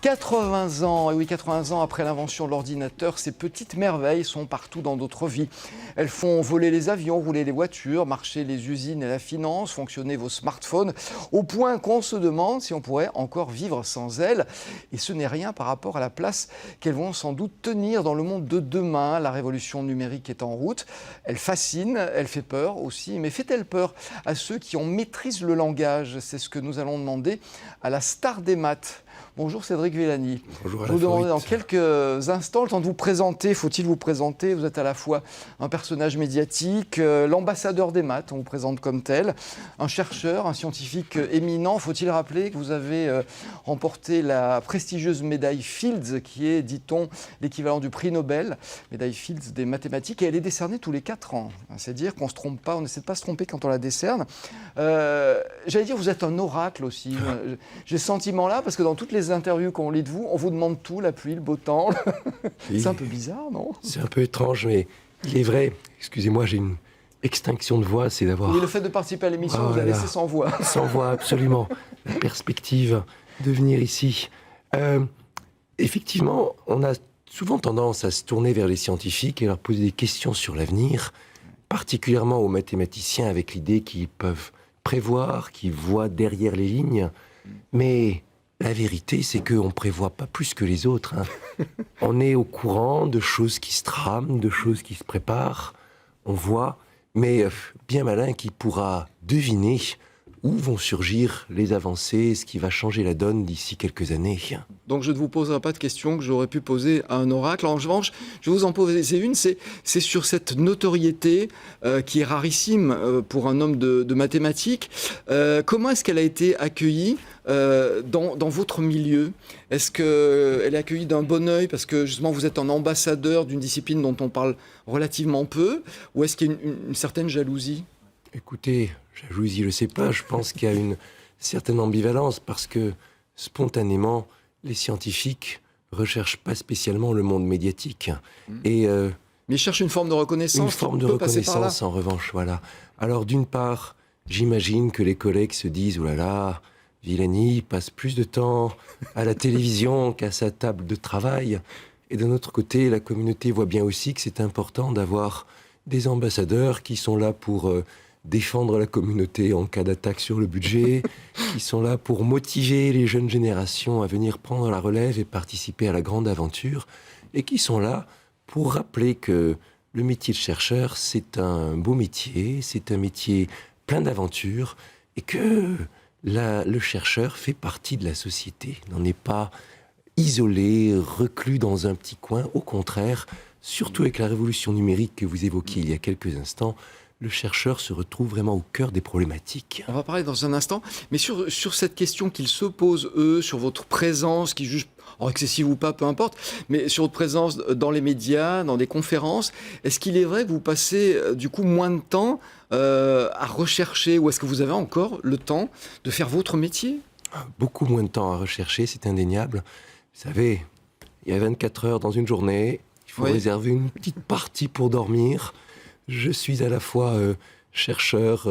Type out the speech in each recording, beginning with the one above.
80 ans, et oui, 80 ans après l'invention de l'ordinateur, ces petites merveilles sont partout dans notre vie. Elles font voler les avions, rouler les voitures, marcher les usines et la finance, fonctionner vos smartphones, au point qu'on se demande si on pourrait encore vivre sans elles. Et ce n'est rien par rapport à la place qu'elles vont sans doute tenir dans le monde de demain. La révolution numérique est en route. Elle fascine, elle fait peur aussi, mais fait-elle peur à ceux qui en maîtrisent le langage? C'est ce que nous allons demander à la star des maths. Bonjour Cédric Villani. Bonjour. Je vous demande dans quelques instants, le temps de vous présenter, faut-il vous présenter? Vous êtes à la fois un personnage médiatique, l'ambassadeur des maths, on vous présente comme tel, un chercheur, un scientifique éminent. Faut-il rappeler que vous avez remporté la prestigieuse médaille Fields, qui est, dit-on, l'équivalent du prix Nobel, médaille Fields des mathématiques, et elle est décernée tous les 4 ans. C'est dire qu'on ne se trompe pas, on essaie de pas se tromper quand on la décerne. J'allais dire, vous êtes un oracle aussi. J'ai ce sentiment-là, parce que dans toutes les interviews qu'on lit de vous, on vous demande tout, la pluie, le beau temps. Oui. C'est un peu bizarre, non? C'est un peu étrange, mais il est vrai. Excusez-moi, j'ai une extinction de voix, c'est d'avoir... Oui, le fait de participer à l'émission vous a laissé sans voix. Sans voix, absolument. La perspective de venir ici. Effectivement, on a souvent tendance à se tourner vers les scientifiques et leur poser des questions sur l'avenir, particulièrement aux mathématiciens avec l'idée qu'ils peuvent prévoir, qu'ils voient derrière les lignes, mais... La vérité, c'est qu'on ne prévoit pas plus que les autres. On est au courant de choses qui se trament, de choses qui se préparent. On voit, mais bien malin qui pourra deviner où vont surgir les avancées, ce qui va changer la donne d'ici quelques années. Donc je ne vous poserai pas de questions que j'aurais pu poser à un oracle. En revanche, je vais vous en poser une, c'est sur cette notoriété qui est rarissime pour un homme de mathématiques. Comment est-ce qu'elle a été accueillie dans votre milieu? Est-ce qu'elle est accueillie d'un bon œil parce que justement vous êtes un ambassadeur d'une discipline dont on parle relativement peu, ou est-ce qu'il y a une certaine jalousie? Écoutez, jalousie, je ne sais pas, je pense qu'il y a une certaine ambivalence parce que spontanément, les scientifiques ne recherchent pas spécialement le monde médiatique. Mais ils cherchent une forme de reconnaissance. Une forme de reconnaissance, en revanche, voilà. Alors, d'une part, j'imagine que les collègues se disent « Oh là là, Villani passe plus de temps à la télévision qu'à sa table de travail. » Et d'un autre côté, la communauté voit bien aussi que c'est important d'avoir des ambassadeurs qui sont là pour défendre la communauté en cas d'attaque sur le budget, qui sont là pour motiver les jeunes générations à venir prendre la relève et participer à la grande aventure, et qui sont là pour rappeler que le métier de chercheur, c'est un beau métier, c'est un métier plein d'aventures, et que le chercheur fait partie de la société, n'en est pas isolé, reclus dans un petit coin. Au contraire, surtout avec la révolution numérique que vous évoquiez il y a quelques instants, le chercheur se retrouve vraiment au cœur des problématiques. On va parler dans un instant, mais sur cette question qu'ils se posent, eux, sur votre présence, qui jugent excessive ou pas, peu importe, mais sur votre présence dans les médias, dans des conférences, est-ce qu'il est vrai que vous passez du coup moins de temps à rechercher, ou est-ce que vous avez encore le temps de faire votre métier? Beaucoup moins de temps à rechercher, c'est indéniable. Vous savez, il y a 24 heures dans une journée, il faut réserver une petite partie pour dormir. Je suis à la fois chercheur,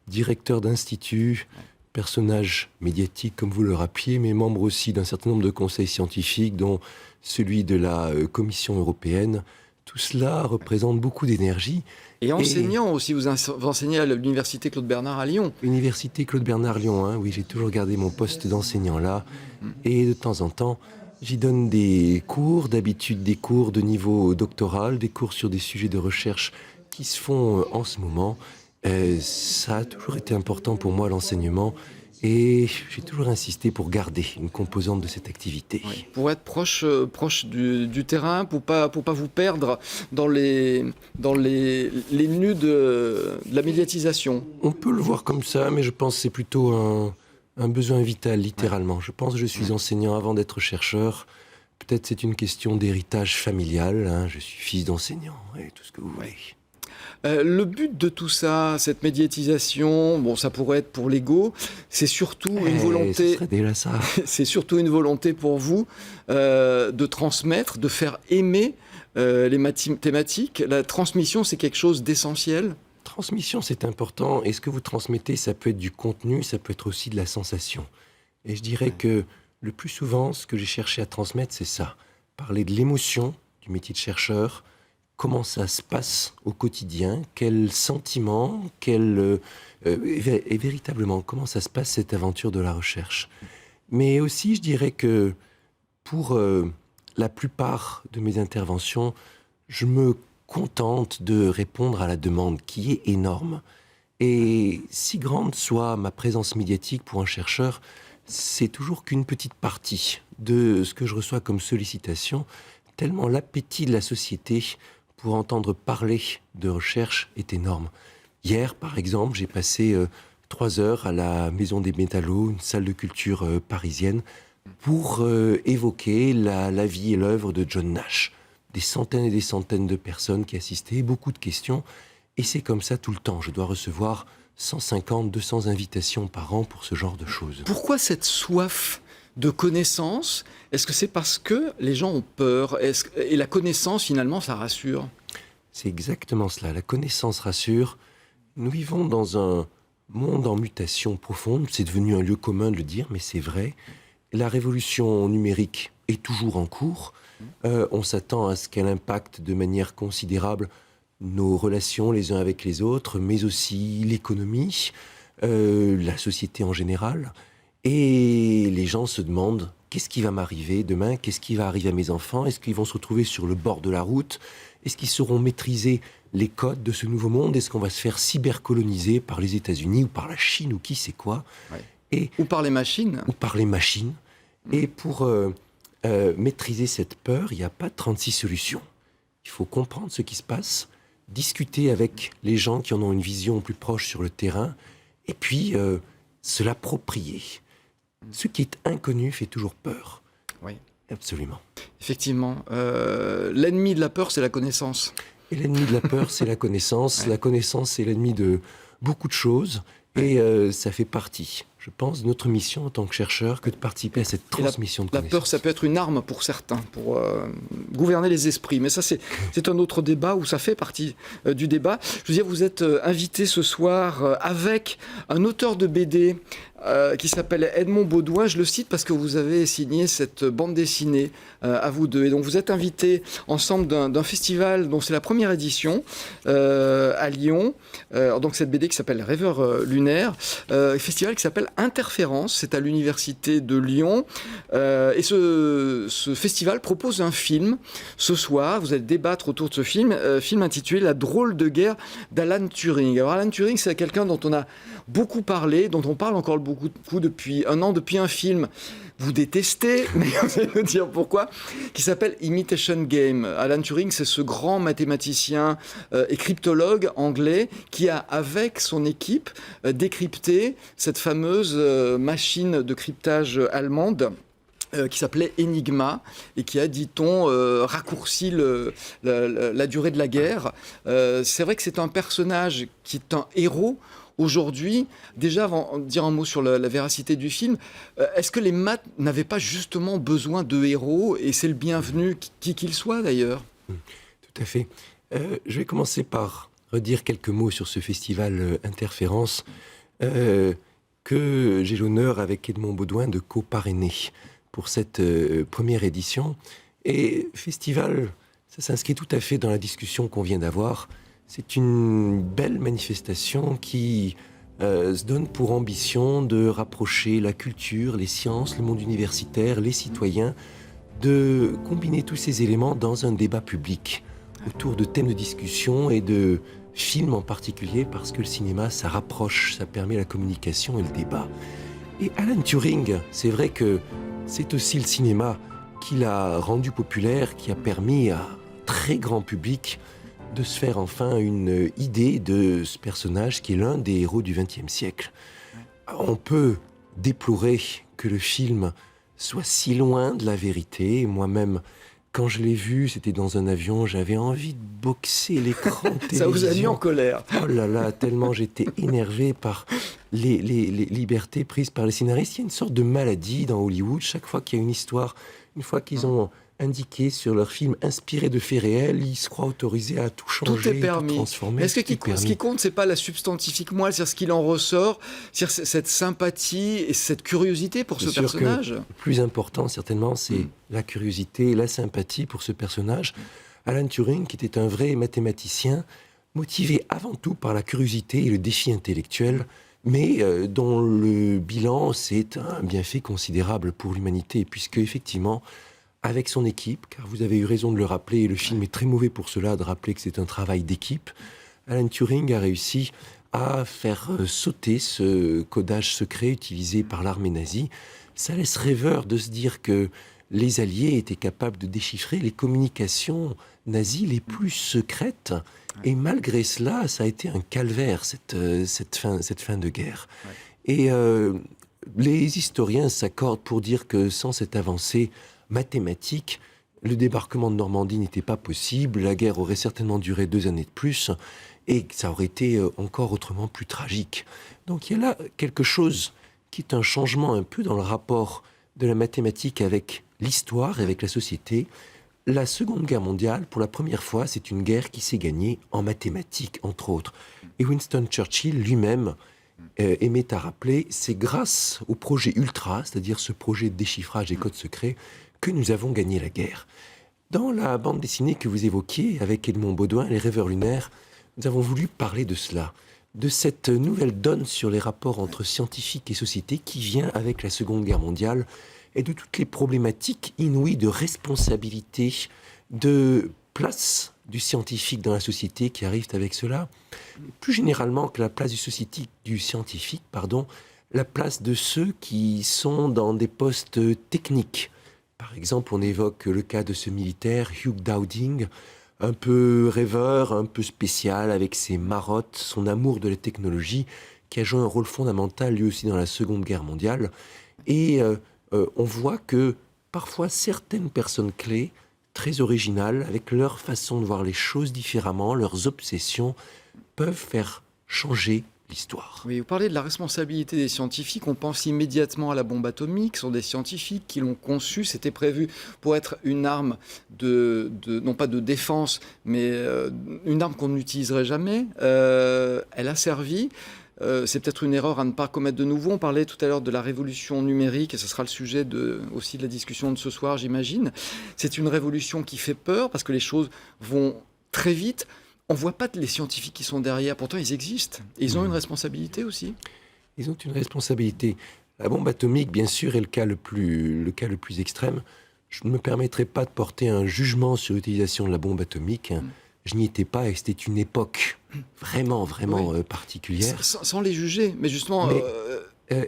directeur d'institut, personnage médiatique, comme vous le rappeliez, mais membre aussi d'un certain nombre de conseils scientifiques, dont celui de la Commission européenne. Tout cela représente beaucoup d'énergie. Et enseignant aussi, vous enseignez à l'université Claude Bernard à Lyon. Université Claude Bernard Lyon, oui, j'ai toujours gardé mon poste d'enseignant là. Et de temps en temps, j'y donne des cours, d'habitude des cours de niveau doctoral, des cours sur des sujets de recherche qui se font en ce moment. Ça a toujours été important pour moi, l'enseignement, et j'ai toujours insisté pour garder une composante de cette activité. Oui. Pour être proche du terrain, pour pas vous perdre dans les nus de la médiatisation. On peut le voir comme ça, mais je pense que c'est plutôt un besoin vital, littéralement. Je pense que je suis enseignant avant d'être chercheur. Peut-être c'est une question d'héritage familial. Je suis fils d'enseignant, et tout ce que vous voulez. Le but de tout ça, cette médiatisation, ça pourrait être pour l'ego, c'est surtout une volonté. Ce serait déjà ça. C'est surtout une volonté pour vous de transmettre, de faire aimer les mathématiques. La transmission, c'est quelque chose d'essentiel. Transmission, c'est important. Et ce que vous transmettez, ça peut être du contenu, ça peut être aussi de la sensation. Et je dirais que le plus souvent, ce que j'ai cherché à transmettre, c'est ça. Parler de l'émotion du métier de chercheur, comment ça se passe au quotidien, quels sentiments, et véritablement, comment ça se passe cette aventure de la recherche. Mais aussi, je dirais que pour la plupart de mes interventions, je me contente de répondre à la demande qui est énorme. Et si grande soit ma présence médiatique pour un chercheur, c'est toujours qu'une petite partie de ce que je reçois comme sollicitation, tellement l'appétit de la société pour entendre parler de recherche est énorme. Hier, par exemple, j'ai passé 3 heures à la Maison des Métallos, une salle de culture parisienne, pour évoquer la vie et l'œuvre de John Nash. Des centaines et des centaines de personnes qui assistaient, beaucoup de questions. Et c'est comme ça tout le temps. Je dois recevoir 150, 200 invitations par an pour ce genre de choses. Pourquoi cette soif de connaissance? Est-ce que c'est parce que les gens ont peur? Et la connaissance, finalement, ça rassure? C'est exactement cela. La connaissance rassure. Nous vivons dans un monde en mutation profonde. C'est devenu un lieu commun de le dire, mais c'est vrai. La révolution numérique est toujours en cours. On s'attend à ce qu'elle impacte de manière considérable nos relations les uns avec les autres, mais aussi l'économie, la société en général. Et les gens se demandent, qu'est-ce qui va m'arriver demain? Qu'est-ce qui va arriver à mes enfants? Est-ce qu'ils vont se retrouver sur le bord de la route? Est-ce qu'ils sauront maîtriser les codes de ce nouveau monde? Est-ce qu'on va se faire cybercoloniser par les États-Unis ou par la Chine ou qui sait quoi? Ouais. Ou par les machines. Ou par les machines. Et pour maîtriser cette peur, il n'y a pas 36 solutions. Il faut comprendre ce qui se passe, discuter avec les gens qui en ont une vision plus proche sur le terrain, et puis se l'approprier. Ce qui est inconnu fait toujours peur. Oui. Absolument. Effectivement. L'ennemi de la peur, c'est la connaissance. Et l'ennemi de la peur, c'est la connaissance. Ouais. La connaissance, c'est l'ennemi de beaucoup de choses. Et ça fait partie, je pense, de notre mission en tant que chercheur que de participer à cette transmission de connaissances. La peur, ça peut être une arme pour certains, pour gouverner les esprits. Mais ça, c'est un autre débat où ça fait partie du débat. Je veux dire, vous êtes invité ce soir avec un auteur de BD qui s'appelle Edmond Baudouin. Je le cite parce que vous avez signé cette bande dessinée à vous deux. Et donc, vous êtes invités ensemble d'un festival dont c'est la première édition à Lyon. Donc, cette BD qui s'appelle Rêveur lunaire. Festival qui s'appelle Interférence. C'est à l'université de Lyon. Et ce festival propose un film. Ce soir, vous allez débattre autour de ce film. Film intitulé La drôle de guerre d'Alan Turing. Alors, Alan Turing, c'est quelqu'un dont on a beaucoup parlé, dont on parle encore beaucoup depuis un an, depuis un film. Vous détestez, mais vous allez me dire pourquoi, qui s'appelle Imitation Game. Alan Turing, c'est ce grand mathématicien et cryptologue anglais qui a, avec son équipe, décrypté cette fameuse machine de cryptage allemande qui s'appelait Enigma et qui a, dit-on, raccourci la durée de la guerre. C'est vrai que c'est un personnage qui est un héros. Aujourd'hui, déjà, avant de dire un mot sur la véracité du film, est-ce que les maths n'avaient pas justement besoin de héros? Et c'est le bienvenu, qui qu'il soit d'ailleurs. Tout à fait. Je vais commencer par redire quelques mots sur ce festival Interférence que j'ai l'honneur, avec Edmond Baudouin, de co-parrainer pour cette première édition. Et festival, ça s'inscrit tout à fait dans la discussion qu'on vient d'avoir. C'est une belle manifestation qui se donne pour ambition de rapprocher la culture, les sciences, le monde universitaire, les citoyens, de combiner tous ces éléments dans un débat public autour de thèmes de discussion et de films en particulier, parce que le cinéma, ça rapproche, ça permet la communication et le débat. Et Alan Turing, c'est vrai que c'est aussi le cinéma qui l'a rendu populaire, qui a permis à très grand public de se faire enfin une idée de ce personnage qui est l'un des héros du XXe siècle. On peut déplorer que le film soit si loin de la vérité. Moi-même, quand je l'ai vu, c'était dans un avion, j'avais envie de boxer l'écran de télévision. Ça vous a mis en colère. Oh là là, tellement j'étais énervé par les libertés prises par les scénaristes. Il y a une sorte de maladie dans Hollywood. Chaque fois qu'il y a une histoire, une fois qu'ils ont indiqué sur leurs films inspirés de faits réels. Ils se croient autorisés à tout changer, Tout est permis. tout transformer. Mais est-ce que ce qui compte, c'est pas la substantifique moelle, c'est-à-dire ce qu'il en ressort, c'est-à-dire cette sympathie et cette curiosité pour ce personnage? Le plus important, certainement, c'est la curiosité et la sympathie pour ce personnage. Alan Turing, qui était un vrai mathématicien, motivé avant tout par la curiosité et le défi intellectuel, mais dont le bilan, c'est un bienfait considérable pour l'humanité, puisque, effectivement, avec son équipe, car vous avez eu raison de le rappeler, et le film est très mauvais pour cela, de rappeler que c'est un travail d'équipe, Alan Turing a réussi à faire sauter ce codage secret utilisé par l'armée nazie. Ça laisse rêveur de se dire que les Alliés étaient capables de déchiffrer les communications nazies les plus secrètes. Et malgré cela, ça a été un calvaire, cette fin de guerre. Ouais. Et les historiens s'accordent pour dire que sans cette avancée mathématique, le débarquement de Normandie n'était pas possible, la guerre aurait certainement duré 2 années de plus, et ça aurait été encore autrement plus tragique. Donc il y a là quelque chose qui est un changement un peu dans le rapport de la mathématique avec l'histoire et avec la société. La Seconde Guerre mondiale, pour la première fois, c'est une guerre qui s'est gagnée en mathématiques, entre autres. Et Winston Churchill lui-même aimait à rappeler, c'est grâce au projet Ultra, c'est-à-dire ce projet de déchiffrage des codes secrets, que nous avons gagné la guerre. Dans la bande dessinée que vous évoquiez avec Edmond Baudouin, Les Rêveurs lunaires, nous avons voulu parler de cela, de cette nouvelle donne sur les rapports entre scientifiques et société qui vient avec la Seconde Guerre mondiale et de toutes les problématiques inouïes de responsabilité, de place du scientifique dans la société qui arrivent avec cela. Plus généralement que la place du scientifique, la place de ceux qui sont dans des postes techniques. Par exemple, on évoque le cas de ce militaire, Hugh Dowding, un peu rêveur, un peu spécial, avec ses marottes, son amour de la technologie, qui a joué un rôle fondamental lui aussi dans la Seconde Guerre mondiale. Et on voit que parfois certaines personnes clés, très originales, avec leur façon de voir les choses différemment, leurs obsessions, peuvent faire changer l'histoire. Oui, vous parlez de la responsabilité des scientifiques. On pense immédiatement à la bombe atomique. Ce sont des scientifiques qui l'ont conçue. C'était prévu pour être une arme non pas de défense, mais une arme qu'on n'utiliserait jamais. Elle a servi. C'est peut-être une erreur à ne pas commettre de nouveau. On parlait tout à l'heure de la révolution numérique, et ce sera le sujet aussi de la discussion de ce soir, j'imagine. C'est une révolution qui fait peur, parce que les choses vont très vite. On ne voit pas les scientifiques qui sont derrière. Pourtant, ils existent. Et ils ont une responsabilité aussi. Ils ont une responsabilité. La bombe atomique, bien sûr, est le cas le plus extrême. Je ne me permettrai pas de porter un jugement sur l'utilisation de la bombe atomique. Je n'y étais pas et c'était une époque vraiment particulière. Sans les juger, mais justement...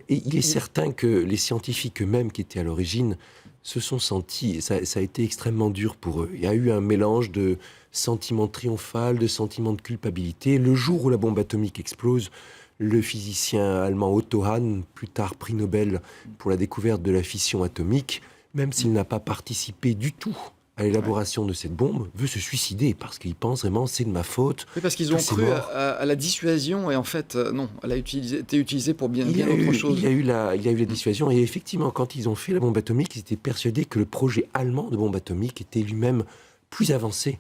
il est certain que les scientifiques eux-mêmes qui étaient à l'origine se sont sentis... Ça a été extrêmement dur pour eux. Il y a eu un mélange de sentiment triomphal, de sentiment de culpabilité. Le jour où la bombe atomique explose, le physicien allemand Otto Hahn, plus tard prix Nobel pour la découverte de la fission atomique, même s'il n'a pas participé du tout à l'élaboration de cette bombe, veut se suicider parce qu'il pense vraiment c'est de ma faute. Oui, parce qu'ils ont cru à la dissuasion et en fait, non, elle a été utilisée pour bien autre chose. Il y a eu la dissuasion et effectivement, quand ils ont fait la bombe atomique, ils étaient persuadés que le projet allemand de bombe atomique était lui-même plus avancé.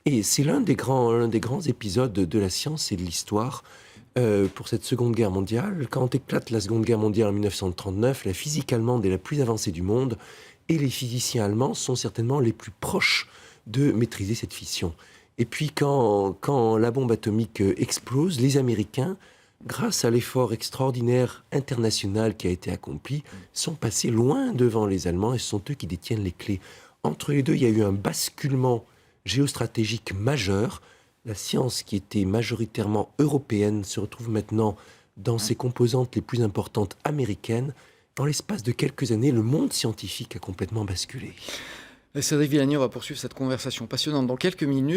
Et c'est l'un des grands épisodes de la science et de l'histoire pour cette Seconde Guerre mondiale. Quand éclate la Seconde Guerre mondiale en 1939, la physique allemande est la plus avancée du monde et les physiciens allemands sont certainement les plus proches de maîtriser cette fission. Et puis quand la bombe atomique explose, les Américains, grâce à l'effort extraordinaire international qui a été accompli, sont passés loin devant les Allemands et ce sont eux qui détiennent les clés. Entre les deux, il y a eu un basculement géostratégique majeur. La science qui était majoritairement européenne se retrouve maintenant dans ses composantes les plus importantes américaines. Dans l'espace de quelques années, le monde scientifique a complètement basculé. Cédric Villani, on va poursuivre cette conversation passionnante dans quelques minutes.